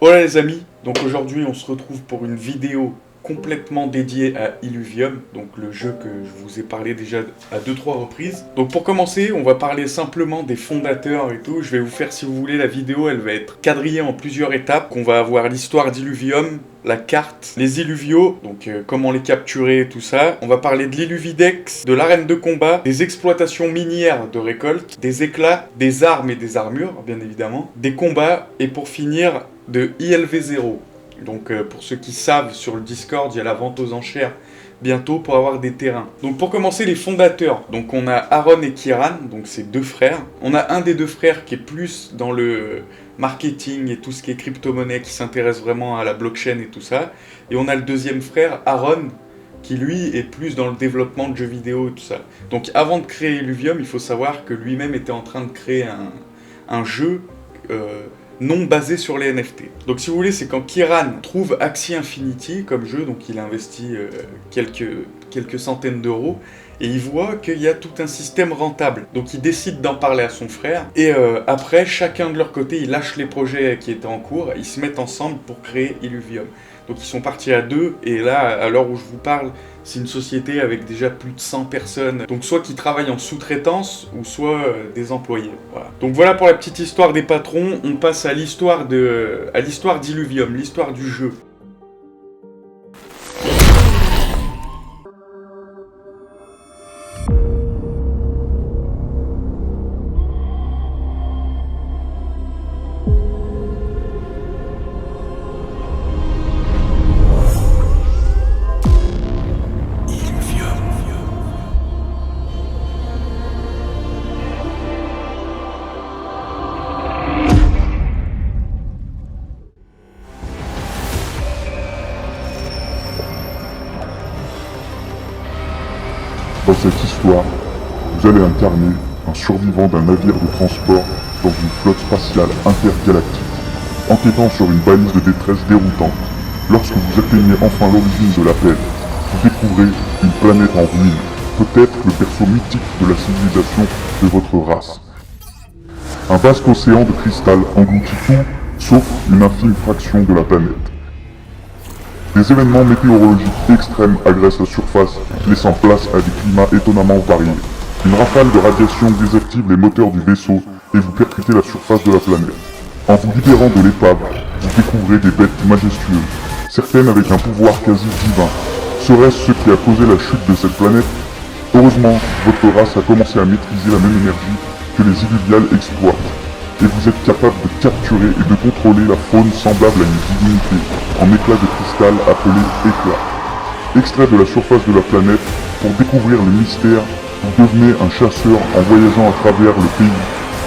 Hola les amis, donc aujourd'hui on se retrouve pour une vidéo complètement dédiée à Illuvium, donc le jeu que je vous ai parlé déjà à 2-3 reprises. Donc pour commencer, on va parler simplement des fondateurs et tout. Je vais vous faire, si vous voulez, la vidéo, elle va être quadrillée en plusieurs étapes. On va avoir l'histoire d'Illuvium, la carte, les illuviaux, donc comment les capturer, tout ça. On va parler de l'Illuvidex, de l'arène de combat, des exploitations minières de récolte, des éclats, des armes et des armures, bien évidemment, des combats, et pour finir, de ILV0. Donc pour ceux qui savent, sur le Discord, il y a la vente aux enchères bientôt pour avoir des terrains. Donc pour commencer, les fondateurs. Donc on a Aaron et Kieran, donc c'est deux frères. On a un des deux frères qui est plus dans le marketing et tout ce qui est crypto-monnaie, qui s'intéresse vraiment à la blockchain et tout ça. Et on a le deuxième frère, Aaron, qui lui est plus dans le développement de jeux vidéo et tout ça. Donc avant de créer Illuvium, il faut savoir que lui-même était en train de créer un jeu non basé sur les NFT. Donc si vous voulez, c'est quand Kieran trouve Axie Infinity comme jeu, donc il investit quelques centaines d'euros, et il voit qu'il y a tout un système rentable. Donc il décide d'en parler à son frère, et après, chacun de leur côté, ils lâchent les projets qui étaient en cours, ils se mettent ensemble pour créer Illuvium. Donc ils sont partis à deux, et là, à l'heure où je vous parle, c'est une société avec déjà plus de 100 personnes, donc soit qui travaillent en sous-traitance, ou soit des employés. Voilà. Donc voilà pour la petite histoire des patrons, on passe à l'histoire d'Illuvium, l'histoire du jeu. Dans cette histoire, vous allez incarner un survivant d'un navire de transport dans une flotte spatiale intergalactique, enquêtant sur une balise de détresse déroutante. Lorsque vous atteignez enfin l'origine de l'appel, vous découvrez une planète en ruine, peut-être le berceau mythique de la civilisation de votre race. Un vaste océan de cristal engloutit tout, sauf une infime fraction de la planète. Des événements météorologiques extrêmes agressent la surface, laissant place à des climats étonnamment variés. Une rafale de radiation désactive les moteurs du vaisseau et vous percutez la surface de la planète. En vous libérant de l'épave, vous découvrez des bêtes majestueuses, certaines avec un pouvoir quasi divin. Serait-ce ce qui a causé la chute de cette planète? Heureusement, votre race a commencé à maîtriser la même énergie que les Illuviales exploitent, et vous êtes capable de capturer et de contrôler la faune semblable à une divinité, en éclat de cristal appelé éclat. Extrait de la surface de la planète, pour découvrir le mystère, vous devenez un chasseur en voyageant à travers le pays,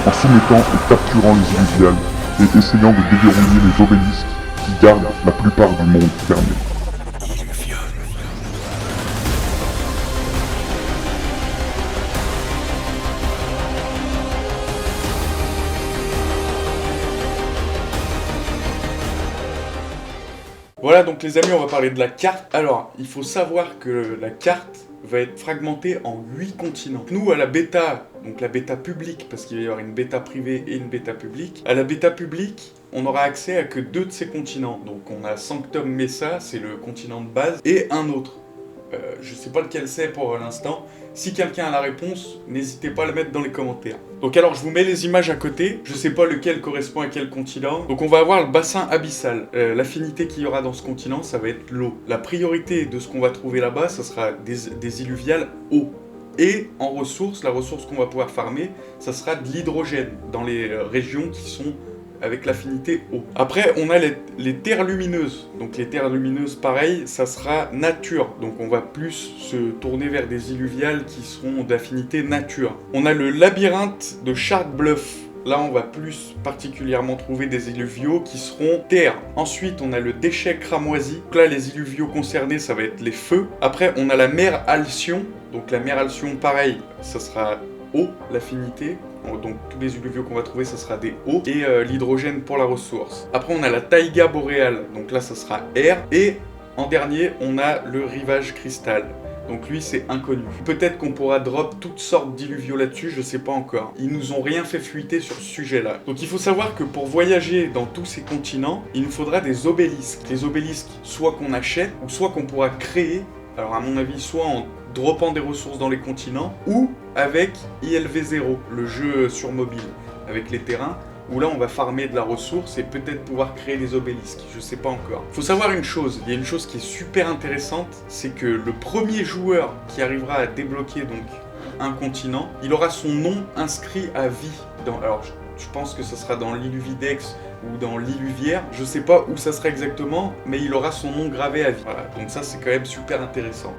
en soumettant et capturant les Illuviales, et essayant de déverrouiller les obélisques qui gardent la plupart du monde fermé. Voilà, donc les amis, on va parler de la carte. Alors, il faut savoir que la carte va être fragmentée en 8 continents. Nous, à la bêta, donc la bêta publique, parce qu'il va y avoir une bêta privée et une bêta publique, à la bêta publique, on aura accès à que 2 de ces continents. Donc on a Sanctum Mesa, c'est le continent de base, et un autre. Je sais pas lequel c'est pour l'instant. Si quelqu'un a la réponse, n'hésitez pas à le mettre dans les commentaires. Donc alors je vous mets les images à côté, je sais pas lequel correspond à quel continent. Donc on va avoir le bassin abyssal. L'affinité qu'il y aura dans ce continent, ça va être l'eau. La priorité de ce qu'on va trouver là-bas, ça sera des illuviales eau. Et en ressources, la ressource qu'on va pouvoir farmer, ça sera de l'hydrogène dans les régions qui sont avec l'affinité eau. Après, on a les terres lumineuses. Donc les terres lumineuses, pareil, ça sera nature. Donc on va plus se tourner vers des illuviales qui seront d'affinité nature. On a le labyrinthe de Shark-Bluff. Là, on va plus particulièrement trouver des illuviaux qui seront terre. Ensuite, on a le déchet cramoisi. Donc là, les illuviaux concernés, ça va être les feux. Après, on a la mer Alcyon. Donc la mer Alcyon, pareil, ça sera eau, l'affinité. Donc tous les illuviaux qu'on va trouver, ça sera des eaux. Et l'hydrogène pour la ressource. Après, on a la taïga boréale. Donc là, ça sera air. Et en dernier, on a le rivage cristal. Donc lui c'est inconnu. Peut-être qu'on pourra drop toutes sortes d'illuviaux là-dessus, je sais pas encore. Ils nous ont rien fait fuiter sur ce sujet-là. Donc il faut savoir que pour voyager dans tous ces continents, il nous faudra des obélisques. Des obélisques soit qu'on achète, ou soit qu'on pourra créer, alors à mon avis soit en droppant des ressources dans les continents, ou avec ILV0, le jeu sur mobile, avec les terrains, où là on va farmer de la ressource et peut-être pouvoir créer des obélisques, je sais pas encore. Faut savoir une chose, il y a une chose qui est super intéressante, c'est que le premier joueur qui arrivera à débloquer donc un continent, il aura son nom inscrit à vie. Alors je pense que ce sera dans l'Illuvidex ou dans l'Illuvière, je sais pas où ça sera exactement, mais il aura son nom gravé à vie. Voilà, donc ça c'est quand même super intéressant.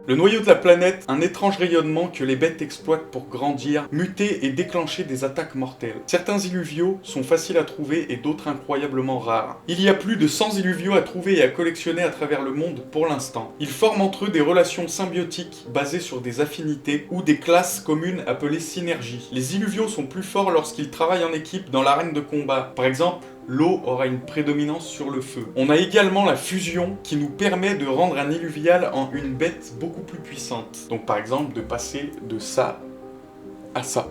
Le noyau de la planète, un étrange rayonnement que les bêtes exploitent pour grandir, muter et déclencher des attaques mortelles. Certains illuviaux sont faciles à trouver et d'autres incroyablement rares. Il y a plus de 100 illuviaux à trouver et à collectionner à travers le monde pour l'instant. Ils forment entre eux des relations symbiotiques basées sur des affinités ou des classes communes appelées synergies. Les illuviaux sont plus forts lorsqu'ils travaillent en équipe dans l'arène de combat. Par exemple, l'eau aura une prédominance sur le feu. On a également la fusion qui nous permet de rendre un illuvial en une bête beaucoup plus puissante. Donc par exemple de passer de ça à ça.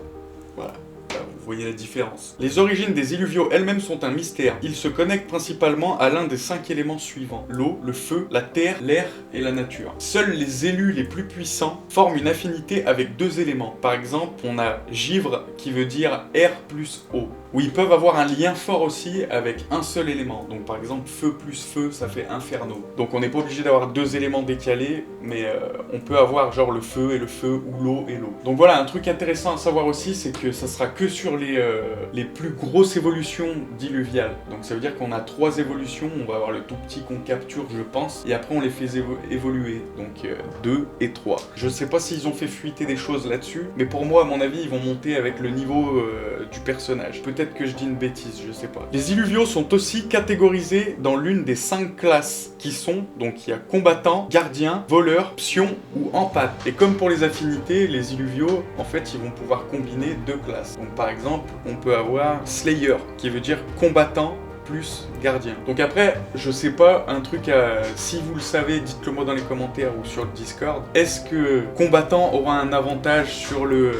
Voilà. Vous voyez la différence. Les origines des illuviaux elles-mêmes sont un mystère. Ils se connectent principalement à l'un des 5 éléments suivants. L'eau, le feu, la terre, l'air et la nature. Seuls les élus les plus puissants forment une affinité avec 2 éléments. Par exemple, on a givre qui veut dire air plus eau. Où ils peuvent avoir un lien fort aussi avec un seul élément. Donc par exemple, feu plus feu, ça fait inferno. Donc on n'est pas obligé d'avoir 2 éléments décalés, mais on peut avoir genre le feu et le feu, ou l'eau et l'eau. Donc voilà, un truc intéressant à savoir aussi, c'est que ça sera que sur les plus grosses évolutions d'illuvial. Donc ça veut dire qu'on a 3 évolutions, on va avoir le tout petit qu'on capture, je pense, et après on les fait évoluer. Donc 2 et 3. Je sais pas s'ils ont fait fuiter des choses là-dessus, mais pour moi, à mon avis, ils vont monter avec le niveau du personnage. Peut-être que je dis une bêtise, je sais pas. Les illuviaux sont aussi catégorisés dans l'une des 5 classes qui sont, donc il y a combattant, gardien, voleur, pion ou empathe. Et comme pour les affinités, les illuviaux, en fait, ils vont pouvoir combiner 2 classes. Donc par exemple, on peut avoir Slayer, qui veut dire combattant plus gardien. Donc après, je sais pas, un truc à... Si vous le savez, dites-le moi dans les commentaires ou sur le Discord. Est-ce que combattant aura un avantage sur le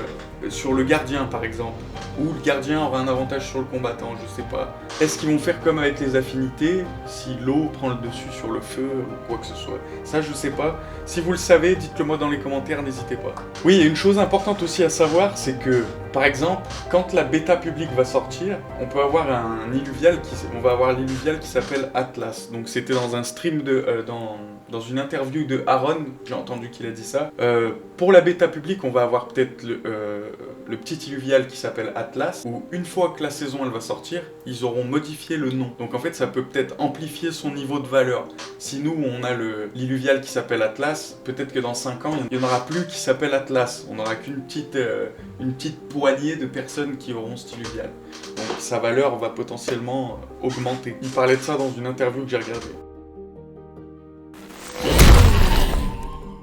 gardien par exemple, ou le gardien aura un avantage sur le combattant, je sais pas. Est-ce qu'ils vont faire comme avec les affinités, si l'eau prend le dessus sur le feu ou quoi que ce soit? Ça je sais pas. Si vous le savez, dites-le moi dans les commentaires, n'hésitez pas. Oui, et une chose importante aussi à savoir, c'est que par exemple, quand la bêta publique va sortir, on peut avoir un illuvial on va avoir l'illuvial qui s'appelle Atlas. Donc c'était dans un stream dans une interview de Aaron, j'ai entendu qu'il a dit ça. Pour la bêta publique, on va avoir peut-être le petit illuvial qui s'appelle Atlas, où une fois que la saison elle va sortir, ils auront modifié le nom. Donc en fait, ça peut peut-être amplifier son niveau de valeur. Si nous, on a l'illuvial qui s'appelle Atlas, peut-être que dans 5 ans, il n'y en aura plus qui s'appelle Atlas. On n'aura qu'une petite poignée de personnes qui auront cet illuvial. Donc sa valeur va potentiellement augmenter. Il parlait de ça dans une interview que j'ai regardée.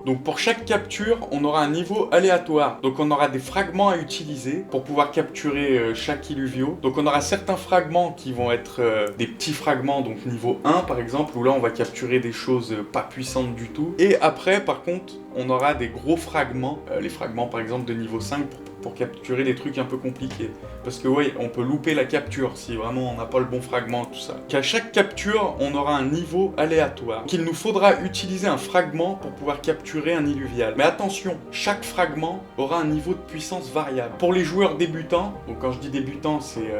Donc pour chaque capture, on aura un niveau aléatoire. Donc on aura des fragments à utiliser pour pouvoir capturer chaque illuvio. Donc on aura certains fragments qui vont être des petits fragments, donc niveau 1 par exemple, où là on va capturer des choses pas puissantes du tout. Et après par contre, on aura des gros fragments, les fragments par exemple de niveau 5 pour capturer des trucs un peu compliqués. Parce que ouais, on peut louper la capture si vraiment on n'a pas le bon fragment, tout ça. Qu'à chaque capture, on aura un niveau aléatoire. Qu'il nous faudra utiliser un fragment pour pouvoir capturer un illuvial. Mais attention, chaque fragment aura un niveau de puissance variable. Pour les joueurs débutants, donc quand je dis débutants, c'est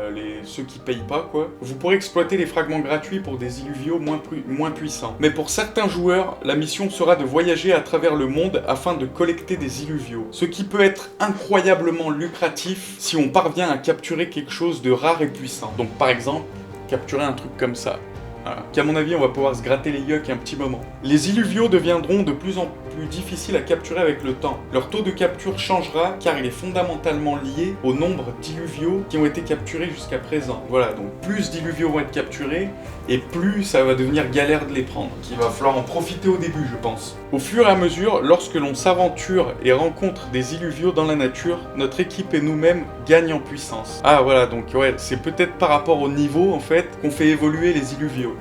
ceux qui payent pas quoi, vous pourrez exploiter les fragments gratuits pour des illuviaux moins puissants. Mais pour certains joueurs, la mission sera de voyager à travers le monde afin de collecter des illuviaux. Ce qui peut être incroyablement lucratif si on parvient à capturer quelque chose de rare et puissant. Donc par exemple, capturer un truc comme ça. Voilà. Qu'à mon avis, on va pouvoir se gratter les yeux un petit moment. Les illuviaux deviendront de plus en plus difficiles à capturer avec le temps. Leur taux de capture changera car il est fondamentalement lié au nombre d'illuviaux qui ont été capturés jusqu'à présent. Voilà, donc plus d'illuviaux vont être capturés et plus ça va devenir galère de les prendre. Il va falloir en profiter au début, je pense. Au fur et à mesure, lorsque l'on s'aventure et rencontre des illuviaux dans la nature, notre équipe et nous-mêmes gagnent en puissance. Ah voilà, donc ouais, c'est peut-être par rapport au niveau en fait qu'on fait évoluer les illuviaux.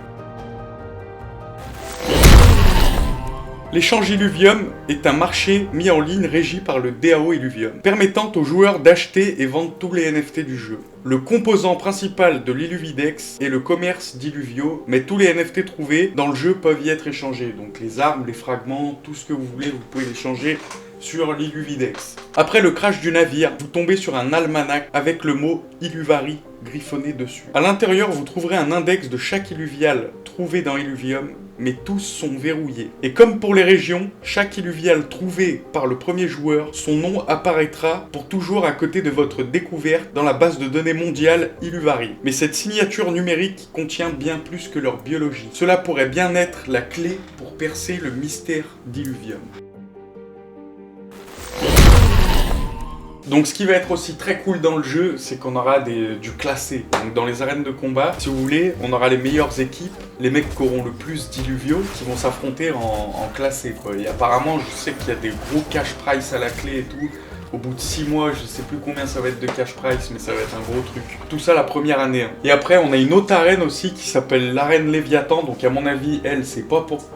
L'échange Illuvium est un marché mis en ligne régi par le DAO Illuvium, permettant aux joueurs d'acheter et vendre tous les NFT du jeu. Le composant principal de l'Illuvidex est le commerce d'Illuvio, mais tous les NFT trouvés dans le jeu peuvent y être échangés. Donc les armes, les fragments, tout ce que vous voulez, vous pouvez l'échanger sur l'Illuvidex. Après le crash du navire, vous tombez sur un almanach avec le mot Illuvari griffonné dessus. À l'intérieur, vous trouverez un index de chaque illuvial trouvé dans Illuvium, mais tous sont verrouillés. Et comme pour les régions, chaque illuvial trouvé par le premier joueur, son nom apparaîtra pour toujours à côté de votre découverte dans la base de données mondiale Illuvari. Mais cette signature numérique contient bien plus que leur biologie. Cela pourrait bien être la clé pour percer le mystère d'Illuvium. Donc ce qui va être aussi très cool dans le jeu, c'est qu'on aura du classé. Donc dans les arènes de combat, si vous voulez, on aura les meilleures équipes, les mecs qui auront le plus d'Illuvio, qui vont s'affronter en classé, quoi. Et apparemment, je sais qu'il y a des gros cash price à la clé et tout. Au bout de 6 mois, je sais plus combien ça va être de cash price, mais ça va être un gros truc. Tout ça la première année. Hein. Et après, on a une autre arène aussi qui s'appelle l'arène Léviathan. Donc à mon avis, elle, c'est pas pour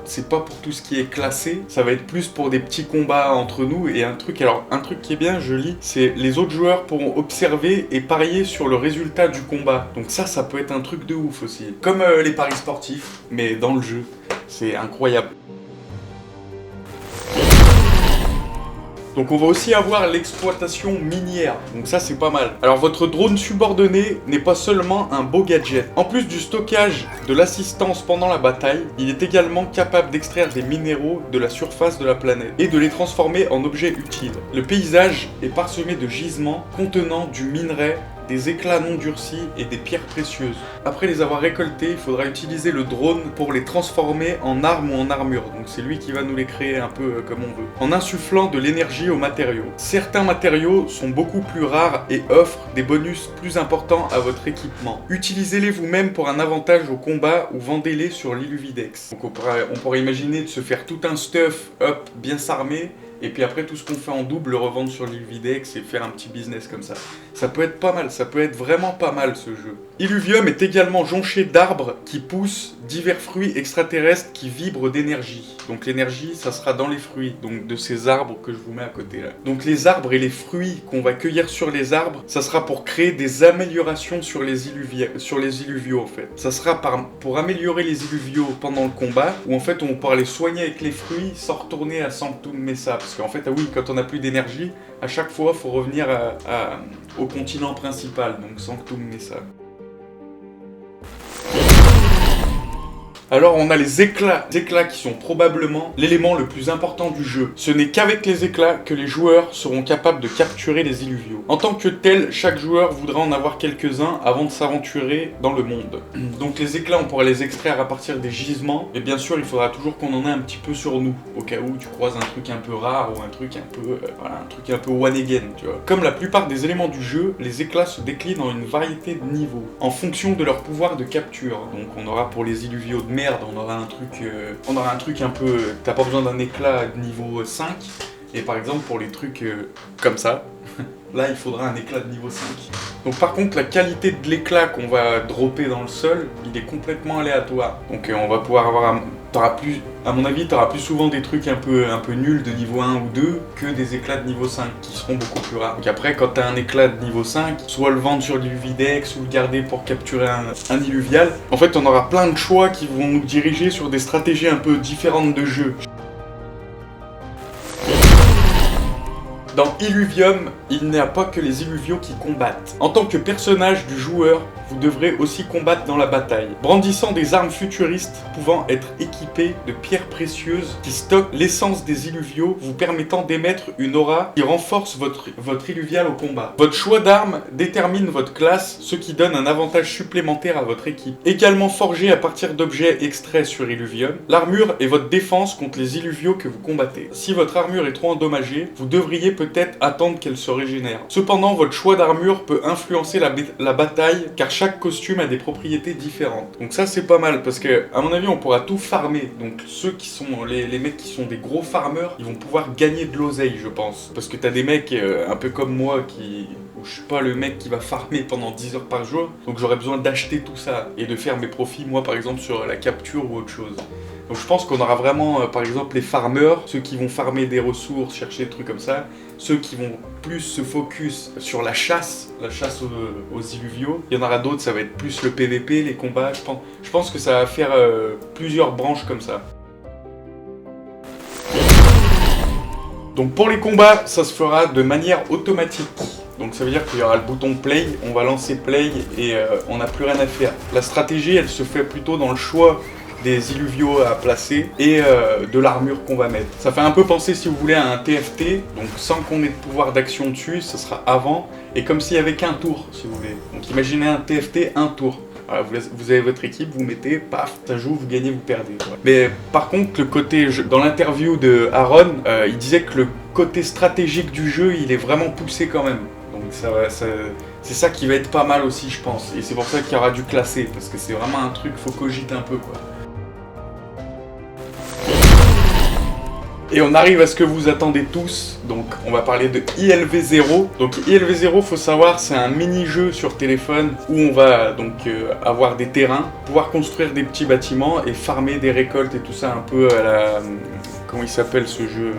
tout ce qui est classé. Ça va être plus pour des petits combats entre nous. Et un truc qui est bien, je lis, c'est les autres joueurs pourront observer et parier sur le résultat du combat. Donc ça peut être un truc de ouf aussi. Comme les paris sportifs, mais dans le jeu. C'est incroyable. Donc on va aussi avoir l'exploitation minière, donc ça c'est pas mal. Alors votre drone subordonné n'est pas seulement un beau gadget. En plus du stockage de l'assistance pendant la bataille, il est également capable d'extraire des minéraux de la surface de la planète et de les transformer en objets utiles. Le paysage est parsemé de gisements contenant du minerai, des éclats non durcis et des pierres précieuses. Après les avoir récoltés, il faudra utiliser le drone pour les transformer en armes ou en armure. Donc c'est lui qui va nous les créer un peu comme on veut. En insufflant de l'énergie aux matériaux. Certains matériaux sont beaucoup plus rares et offrent des bonus plus importants à votre équipement. Utilisez-les vous-même pour un avantage au combat ou vendez-les sur l'Illuvidex. Donc on pourrait imaginer de se faire tout un stuff, hop, bien s'armer. Et puis après, tout ce qu'on fait en double, le revendre sur l'Illuvidex et faire un petit business comme ça. Ça peut être pas mal, ça peut être vraiment pas mal ce jeu. Illuvium est également jonché d'arbres qui poussent divers fruits extraterrestres qui vibrent d'énergie. Donc l'énergie, ça sera dans les fruits, donc de ces arbres que je vous mets à côté là. Donc les arbres et les fruits qu'on va cueillir sur les arbres, ça sera pour créer des améliorations sur les illuviaux en fait. Ça sera pour améliorer les illuviaux pendant le combat, où en fait on pourra les soigner avec les fruits sans retourner à Sanctum Mesa. Parce qu'en fait, oui, quand on n'a plus d'énergie, à chaque fois, il faut revenir au continent principal, donc Sanctum Mesa. Alors on a les éclats qui sont probablement l'élément le plus important du jeu. Ce n'est qu'avec les éclats que les joueurs seront capables de capturer les illuviaux. En tant que tel, chaque joueur voudra en avoir quelques-uns avant de s'aventurer dans le monde. Donc les éclats, on pourra les extraire à partir des gisements, et bien sûr il faudra toujours qu'on en ait un petit peu sur nous, au cas où tu croises un truc un peu rare ou un truc un peu one again, tu vois. Comme la plupart des éléments du jeu, les éclats se déclinent en une variété de niveaux, en fonction de leur pouvoir de capture. Donc on aura pour les illuviaux de merde, on aura un truc un peu... T'as pas besoin d'un éclat de niveau 5, et par exemple pour les trucs comme ça, là il faudra un éclat de niveau 5. Donc par contre la qualité de l'éclat qu'on va dropper dans le sol, il est complètement aléatoire. Donc on va pouvoir avoir... à mon avis, t'auras plus souvent des trucs un peu nuls de niveau 1 ou 2 que des éclats de niveau 5 qui seront beaucoup plus rares. Donc après, quand t'as un éclat de niveau 5, soit le vendre sur l'Illuvidex ou le garder pour capturer un illuvial. En fait, on aura plein de choix qui vont nous diriger sur des stratégies un peu différentes de jeu. Dans Illuvium, il n'y a pas que les illuviaux qui combattent. En tant que personnage du joueur, vous devrez aussi combattre dans la bataille, brandissant des armes futuristes pouvant être équipées de pierres précieuses qui stockent l'essence des illuviaux, vous permettant d'émettre une aura qui renforce votre illuvial au combat. Votre choix d'armes détermine votre classe, ce qui donne un avantage supplémentaire à votre équipe. Également forgé à partir d'objets extraits sur Illuvium, l'armure est votre défense contre les illuviaux que vous combattez. Si votre armure est trop endommagée, vous devriez peut-être attendre qu'elle se régénère. Cependant, votre choix d'armure peut influencer la bataille, car chaque costume a des propriétés différentes. Donc ça c'est pas mal, parce que à mon avis on pourra tout farmer. Donc ceux qui sont les mecs qui sont des gros farmers, ils vont pouvoir gagner de l'oseille, je pense. Parce que t'as des mecs un peu comme moi où je suis pas le mec qui va farmer pendant 10 heures par jour, donc j'aurais besoin d'acheter tout ça et de faire mes profits moi par exemple sur la capture ou autre chose. Donc je pense qu'on aura vraiment, par exemple, les farmers, ceux qui vont farmer des ressources, chercher des trucs comme ça, ceux qui vont plus se focus sur la chasse aux illuviaux. Il y en aura d'autres, ça va être plus le PVP, les combats. Je pense que ça va faire plusieurs branches comme ça. Donc pour les combats, ça se fera de manière automatique. Donc ça veut dire qu'il y aura le bouton play, on va lancer play et on n'a plus rien à faire. La stratégie, elle se fait plutôt dans le choix des illuviaux à placer et de l'armure qu'on va mettre. Ça fait un peu penser, si vous voulez, à un TFT, donc sans qu'on ait de pouvoir d'action dessus, ça sera avant, et comme s'il n'y avait qu'un tour, si vous voulez. Donc imaginez un TFT, un tour. Voilà, vous avez votre équipe, vous mettez, paf, ça joue, vous gagnez, vous perdez. Ouais. Mais par contre, le côté dans l'interview de Aaron, il disait que le côté stratégique du jeu, il est vraiment poussé quand même. Donc c'est ça qui va être pas mal aussi, je pense. Et c'est pour ça qu'il y aura du classé, parce que c'est vraiment un truc, faut cogiter un peu, quoi. Et on arrive à ce que vous attendez tous, donc on va parler de ILV0. Donc ILV0, faut savoir, c'est un mini-jeu sur téléphone où on va donc avoir des terrains, pouvoir construire des petits bâtiments et farmer des récoltes et tout ça un peu à la... Comment il s'appelle ce jeu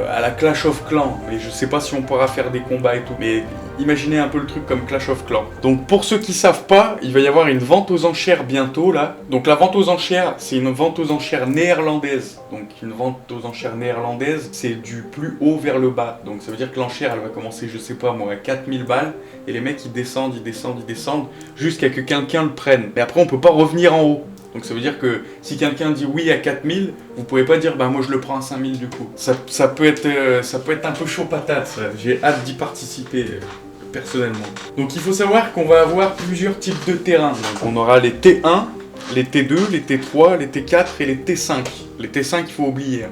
à la Clash of Clans, mais je sais pas si on pourra faire des combats et tout, mais imaginez un peu le truc comme Clash of Clans. Donc pour ceux qui savent pas, il va y avoir une vente aux enchères bientôt là. Donc la vente aux enchères, c'est une vente aux enchères néerlandaise. Donc une vente aux enchères néerlandaise, c'est du plus haut vers le bas. Donc ça veut dire que l'enchère, elle va commencer, je sais pas moi, à 4000 balles, et les mecs ils descendent, jusqu'à que quelqu'un le prenne. Mais après on peut pas revenir en haut. Donc ça veut dire que si quelqu'un dit oui à 4000, vous pouvez pas dire bah moi je le prends à 5000 du coup. Ça peut être un peu chaud patate, j'ai hâte d'y participer personnellement. Donc il faut savoir qu'on va avoir plusieurs types de terrains. Donc on aura les T1, les T2, les T3, les T4 et les T5. Les T5 il faut oublier.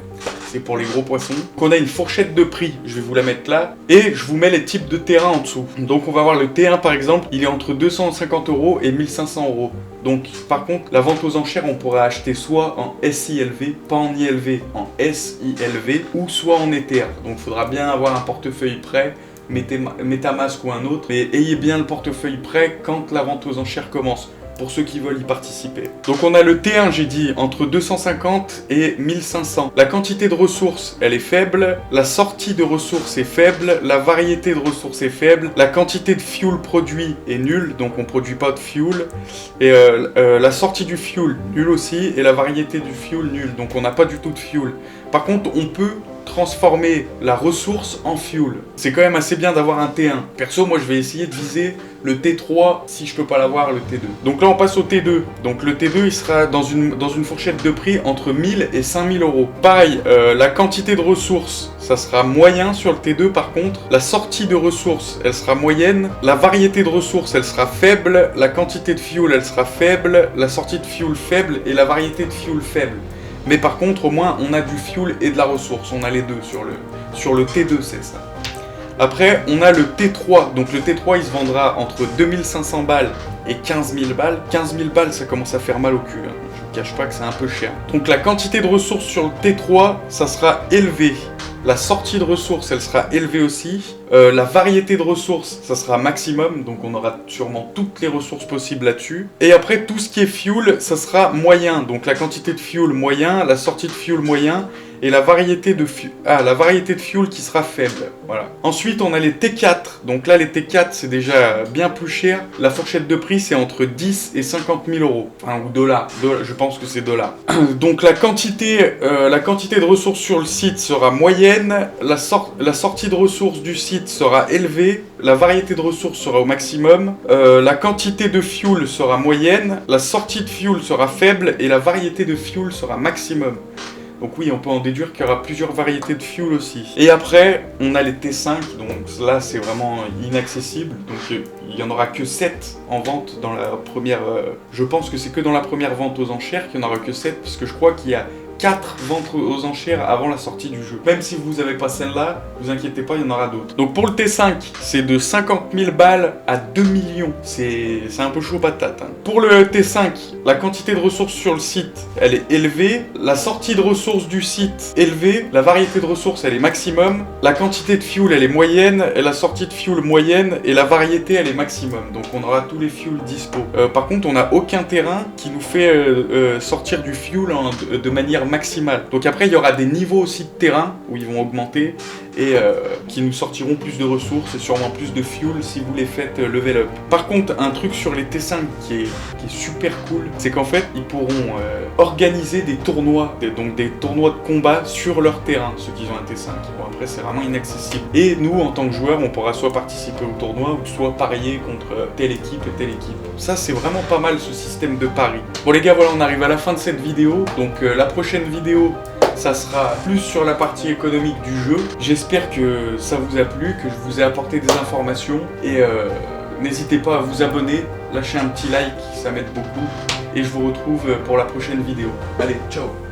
C'est pour les gros poissons. Qu'on a une fourchette de prix, je vais vous la mettre là, et je vous mets les types de terrains en dessous. Donc on va voir le T1 par exemple, il est entre 250 € et 1500 €. Donc par contre, la vente aux enchères, on pourra acheter soit en SILV, pas en ILV, en SILV, ou soit en Ether. Donc il faudra bien avoir un portefeuille prêt, MetaMask ou un autre, mais ayez bien le portefeuille prêt quand la vente aux enchères commence, pour ceux qui veulent y participer. Donc on a le T1, j'ai dit, entre 250 et 1500. La quantité de ressources, elle est faible. La sortie de ressources est faible. La variété de ressources est faible. La quantité de fuel produit est nulle, donc on produit pas de fuel. Et la sortie du fuel, nulle aussi. Et la variété du fuel, nulle, donc on n'a pas du tout de fuel. Par contre, on peut transformer la ressource en fuel. C'est quand même assez bien d'avoir un T1. Perso, moi je vais essayer de viser le T3 si je peux pas l'avoir, le T2. Donc là on passe au T2. Donc le T2 il sera dans une fourchette de prix entre 1000 et 5000 €. Pareil, la quantité de ressources, ça sera moyen sur le T2 par contre. La sortie de ressources, elle sera moyenne. La variété de ressources, elle sera faible. La quantité de fuel, elle sera faible. La sortie de fuel faible et la variété de fuel faible. Mais par contre, au moins, on a du fuel et de la ressource. On a les deux sur le T2, c'est ça. Après, on a le T3. Donc le T3, il se vendra entre 2500 balles et 15 000 balles. 15 000 balles, ça commence à faire mal au cul. Hein. Je ne cache pas que c'est un peu cher. Donc la quantité de ressources sur le T3, ça sera élevé. La sortie de ressources, elle sera élevée aussi. La variété de ressources, ça sera maximum. Donc on aura sûrement toutes les ressources possibles là-dessus. Et après, tout ce qui est fuel, ça sera moyen. Donc la quantité de fuel moyen, la sortie de fuel moyen. Et la variété de fuel qui sera faible. Voilà. Ensuite, on a les T4. Donc là, les T4, c'est déjà bien plus cher. La fourchette de prix, c'est entre 10 et 50 000 €. Enfin, ou dollars. Je pense que c'est dollars. Donc la quantité de ressources sur le site sera moyenne. La sortie de ressources du site sera élevée. La variété de ressources sera au maximum. La quantité de fuel sera moyenne. La sortie de fuel sera faible. Et la variété de fuel sera maximum. Donc oui, on peut en déduire qu'il y aura plusieurs variétés de fuel aussi. Et après, on a les T5, donc là c'est vraiment inaccessible. Donc il n'y en aura que 7 en vente dans la première... je pense que c'est que dans la première vente aux enchères qu'il n'y en aura que 7, parce que je crois qu'il y a 4 ventes aux enchères avant la sortie du jeu. Même si vous n'avez pas celle-là, vous inquiétez pas, il y en aura d'autres. Donc pour le T5, c'est de 50 000 balles à 2 millions. C'est un peu chaud patate. Hein. Pour le T5, la quantité de ressources sur le site, elle est élevée. La sortie de ressources du site, élevée. La variété de ressources, elle est maximum. La quantité de fuel, elle est moyenne. Et la sortie de fuel, moyenne. Et la variété, elle est maximum. Donc on aura tous les fuels dispo. Par contre, on n'a aucun terrain qui nous fait sortir du fuel de manière maximale. Donc après, il y aura des niveaux aussi de terrain où ils vont augmenter et qui nous sortiront plus de ressources et sûrement plus de fuel si vous les faites level up. Par contre, un truc sur les T5 qui est super cool, c'est qu'en fait, ils pourront organiser des tournois, donc des tournois de combat sur leur terrain, ceux qui ont un T5. Bon, après, c'est vraiment inaccessible. Et nous, en tant que joueurs, on pourra soit participer au tournoi ou soit parier contre telle équipe et telle équipe. Ça, c'est vraiment pas mal, ce système de pari. Bon les gars, voilà, on arrive à la fin de cette vidéo. Donc la prochaine vidéo, ça sera plus sur la partie économique du jeu. J'espère que ça vous a plu, que je vous ai apporté des informations. Et n'hésitez pas à vous abonner, lâcher un petit like, ça m'aide beaucoup. Et je vous retrouve pour la prochaine vidéo. Allez, ciao!